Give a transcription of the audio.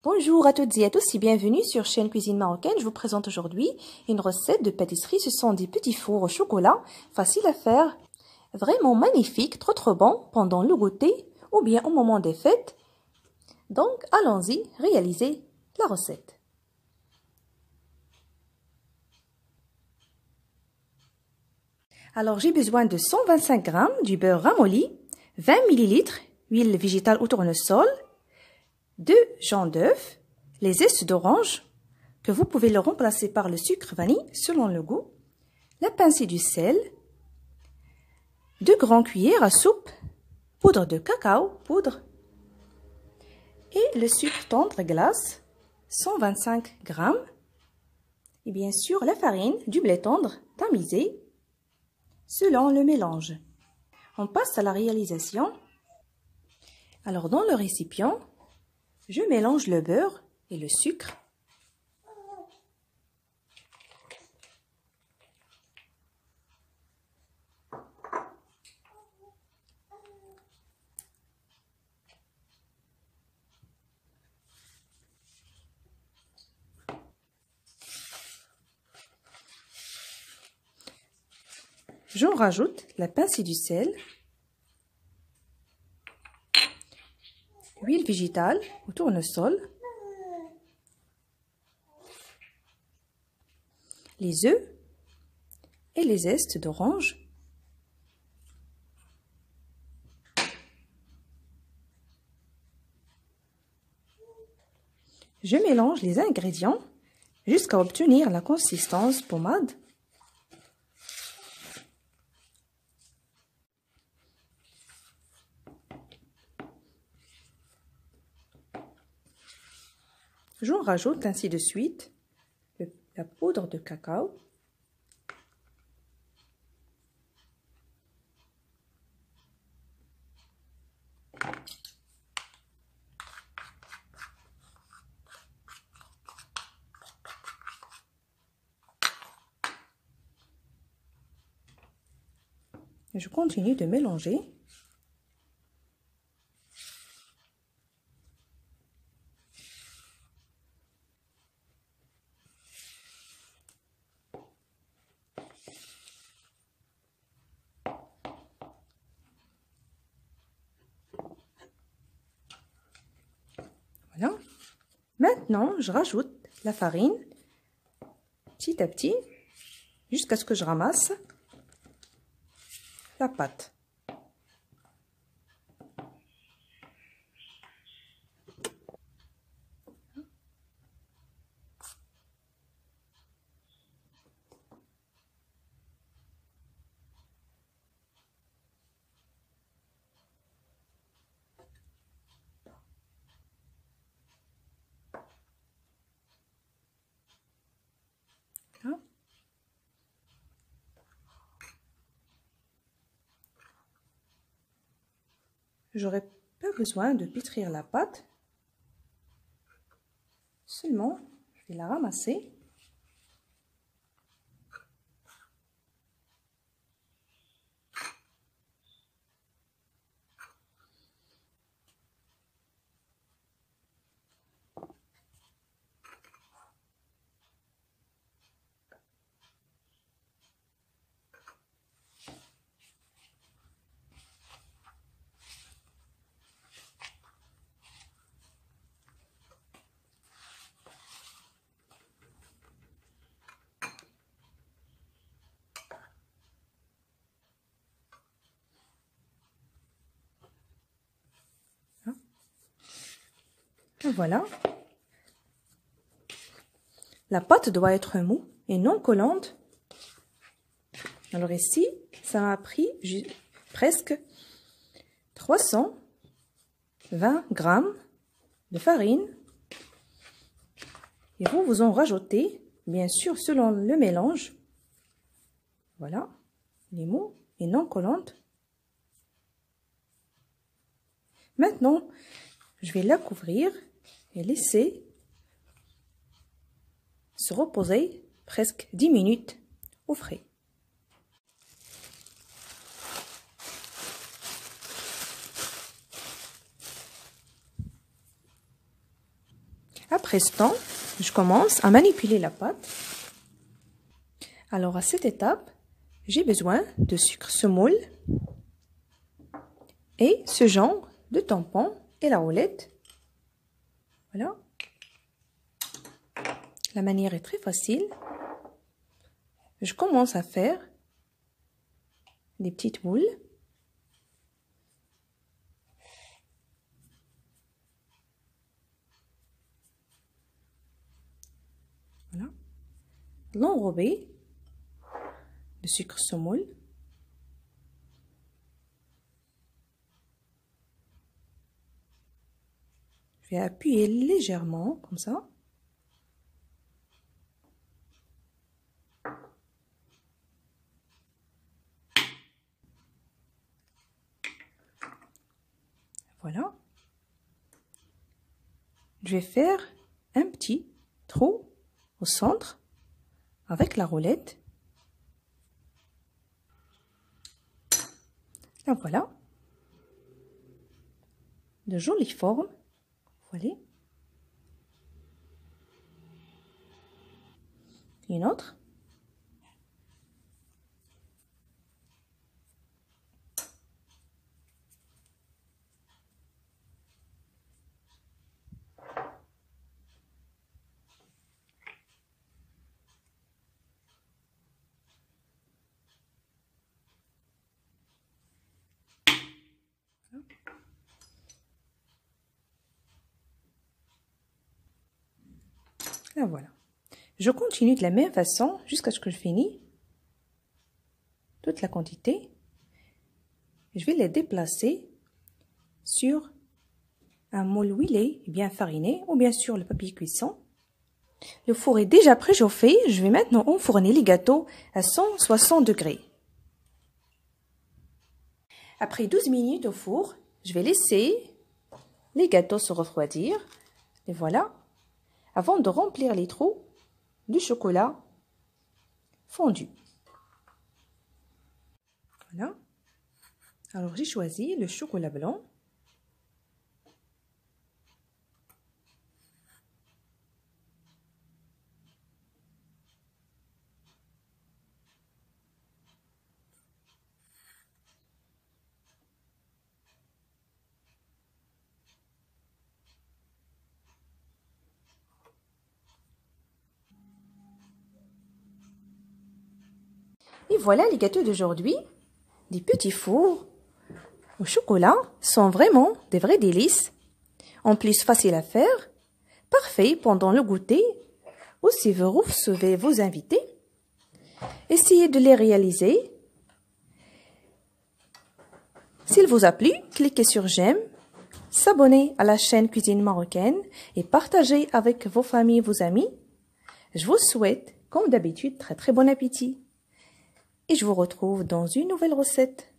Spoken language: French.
Bonjour à toutes et à tous et bienvenue sur chaîne Cuisine Marocaine. Je vous présente aujourd'hui une recette de pâtisserie. Ce sont des petits fours au chocolat, faciles à faire, vraiment magnifiques, trop bons pendant le goûter ou bien au moment des fêtes. Donc allons-y, réalisez la recette. Alors j'ai besoin de 125 g du beurre ramolli, 20 ml huile végétale au tournesol, 2 jaune d'œuf, les zestes d'orange, que vous pouvez le remplacer par le sucre vanille selon le goût, la pincée du sel, 2 grandes cuillères à soupe, poudre de cacao, poudre, et le sucre tendre glace, 125 g, et bien sûr la farine du blé tendre tamisé, selon le mélange. On passe à la réalisation. Alors dans le récipient, je mélange le beurre et le sucre. J'en rajoute la pincée du sel, huile végétale au tournesol, les œufs et les zestes d'orange. Je mélange les ingrédients jusqu'à obtenir la consistance pommade. J'en rajoute ainsi de suite la poudre de cacao, et je continue de mélanger. Voilà. Maintenant, je rajoute la farine petit à petit jusqu'à ce que je ramasse la pâte. Voilà. J'aurais pas besoin de pétrir la pâte, seulement je vais la ramasser. Et voilà. La pâte doit être mou et non collante. Alors ici, ça m'a pris presque 320 g de farine. Et vous en rajoutez, bien sûr, selon le mélange. Voilà, les mous et non collantes. Maintenant, je vais la couvrir et laisser se reposer presque 10 minutes au frais. après ce temps, je commence à manipuler la pâte. Alors à cette étape, j'ai besoin de sucre semoule et ce genre de tampon et la roulette. Voilà. La manière est très facile. Je commence à faire des petites boules. Voilà. L'enrober de sucre semoule. Je vais appuyer légèrement comme ça. Voilà. Je vais faire un petit trou au centre avec la roulette. Là voilà. De jolies formes. Voilà. Une autre. Là voilà. Je continue de la même façon jusqu'à ce que je finis toute la quantité. Je vais les déplacer sur un moule huilé bien fariné ou bien sur le papier cuisson. Le four est déjà préchauffé. Je vais maintenant enfourner les gâteaux à 160 degrés. Après 12 minutes au four, je vais laisser les gâteaux se refroidir. Et voilà. Avant de remplir les trous du chocolat fondu. Voilà. Alors j'ai choisi le chocolat blanc. Et voilà les gâteaux d'aujourd'hui. Des petits fours au chocolat sont vraiment des vrais délices. En plus facile à faire, parfait pendant le goûter ou si vous recevez vos invités. Essayez de les réaliser. S'il vous a plu, cliquez sur j'aime, s'abonnez à la chaîne Cuisine Marocaine et partagez avec vos familles et vos amis. Je vous souhaite, comme d'habitude, très bon appétit. Et je vous retrouve dans une nouvelle recette.